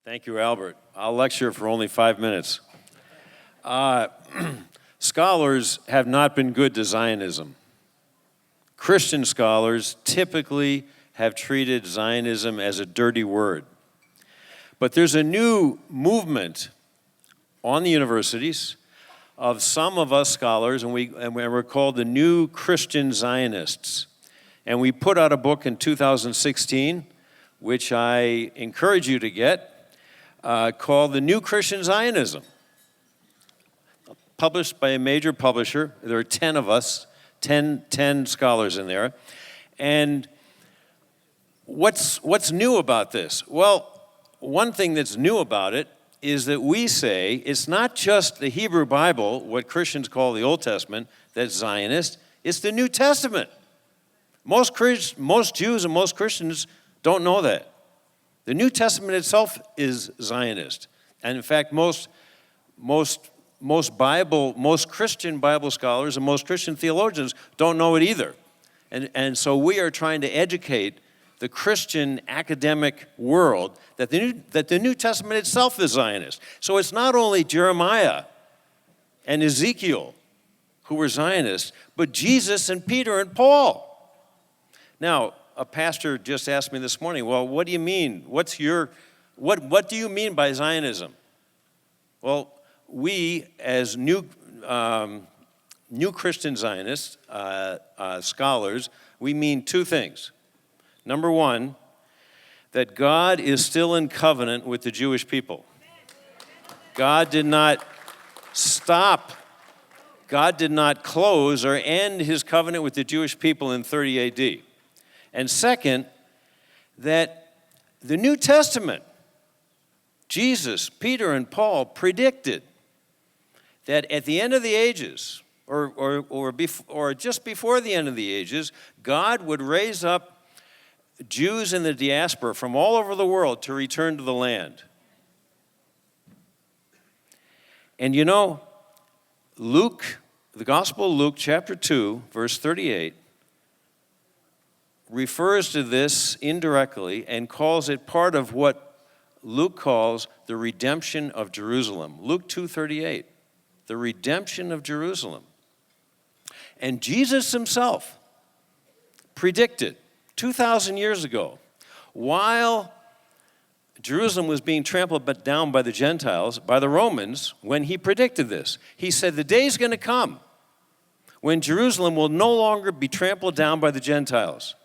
Thank you, Albert. I'll lecture for only 5 minutes. Scholars have not been good to Zionism. Christian scholars typically have treated Zionism as a dirty word. But there's a new movement on the universities of some of us scholars, and we're called the New Christian Zionists. And we put out a book in 2016, which I encourage you to get, called The New Christian Zionism, published by a major publisher. There are 10 of us, 10 scholars in there. And what's new about this? Well, one thing that's new about it is that we say it's not just the Hebrew Bible, what Christians call the Old Testament, that's Zionist, it's the New Testament. Most Jews and most Christians don't know that. The New Testament itself is Zionist. And in fact, most Christian Bible scholars and most Christian theologians don't know it either. And so we are trying to educate the Christian academic world that the New Testament itself is Zionist. So it's not only Jeremiah and Ezekiel who were Zionists, but Jesus and Peter and Paul. Now, a pastor just asked me this morning, well, what do you mean? What do you mean by Zionism? Well, we as new Christian Zionists, scholars, we mean two things. Number one, that God is still in covenant with the Jewish people. God did not stop, God did not close or end his covenant with the Jewish people in 30 AD. And second, that the New Testament, Jesus, Peter, and Paul predicted that at the end of the ages, or just before the end of the ages, God would raise up Jews in the diaspora from all over the world to return to the land. And you know, Luke, the Gospel of Luke, chapter 2, verse 38, refers to this indirectly and calls it part of what Luke calls the redemption of Jerusalem. Luke 2:38, the redemption of Jerusalem. And Jesus himself predicted 2,000 years ago, while Jerusalem was being trampled down by the Gentiles, by the Romans, when he predicted this. He said, the day is going to come when Jerusalem will no longer be trampled down by the Gentiles.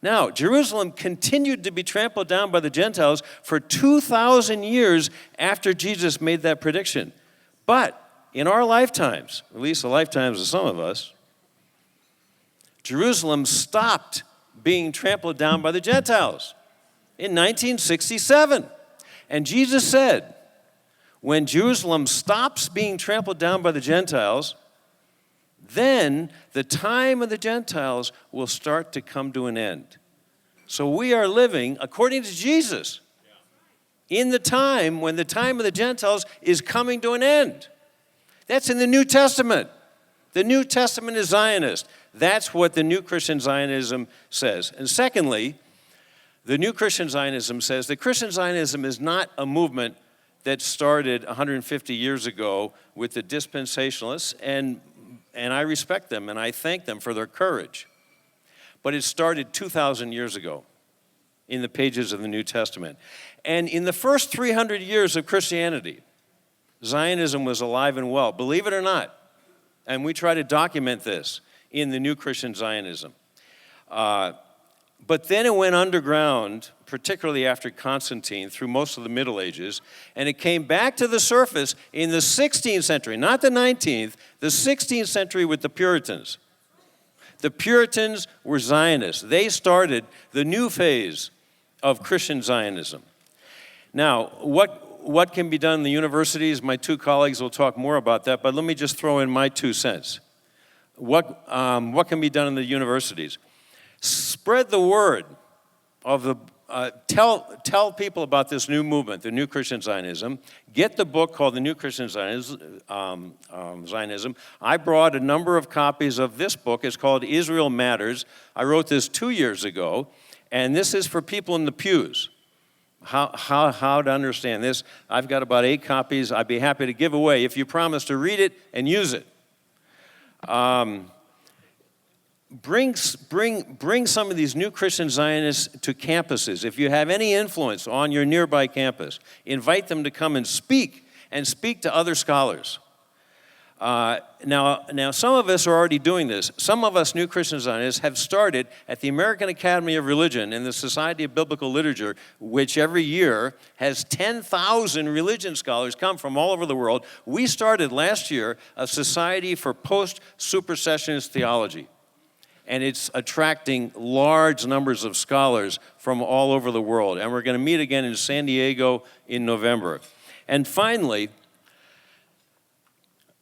Now, Jerusalem continued to be trampled down by the Gentiles for 2,000 years after Jesus made that prediction. But in our lifetimes, at least the lifetimes of some of us, Jerusalem stopped being trampled down by the Gentiles in 1967. And Jesus said, when Jerusalem stops being trampled down by the Gentiles, then the time of the Gentiles will start to come to an end. So we are living, according to Jesus, in the time when the time of the Gentiles is coming to an end. That's in the New Testament. The New Testament is Zionist. That's what the New Christian Zionism says. And secondly, the New Christian Zionism says that Christian Zionism is not a movement that started 150 years ago with the dispensationalists, and I respect them and I thank them for their courage. But it started 2,000 years ago in the pages of the New Testament. And in the first 300 years of Christianity, Zionism was alive and well, believe it or not. And we try to document this in the New Christian Zionism. But then it went underground, particularly after Constantine, through most of the Middle Ages, and it came back to the surface in the 16th century, not the 19th, the 16th century with the Puritans. The Puritans were Zionists. They started the new phase of Christian Zionism. Now, what can be done in the universities? My two colleagues will talk more about that, but let me just throw in my 2 cents. What can be done in the universities? Spread the word of the tell people about this new movement, the New Christian Zionism. Get the book called The New Christian Zionism. I brought a number of copies of this book. It's called Israel Matters. I wrote this 2 years ago, and this is for people in the pews. how to understand this. I've got about 8 copies. I'd be happy to give away if you promise to read it and use it. Bring some of these new Christian Zionists to campuses. If you have any influence on your nearby campus, invite them to come and speak to other scholars. Now, some of us are already doing this. Some of us new Christian Zionists have started at the American Academy of Religion and the Society of Biblical Literature, which every year has 10,000 religion scholars come from all over the world. We started last year a Society for Post-Supersessionist Theology, and it's attracting large numbers of scholars from all over the world. And we're going to meet again in San Diego in November. And finally,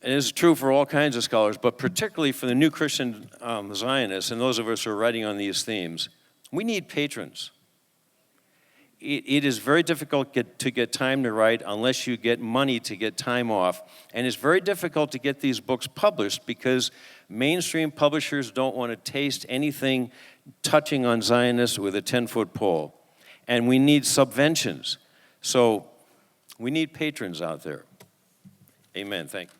and this is true for all kinds of scholars, but particularly for the new Christian Zionists and those of us who are writing on these themes, we need patrons. It is very difficult to get time to write unless you get money to get time off. And it's very difficult to get these books published because mainstream publishers don't want to taste anything touching on Zionists with a 10-foot pole. And we need subventions. So we need patrons out there. Amen. Thank you.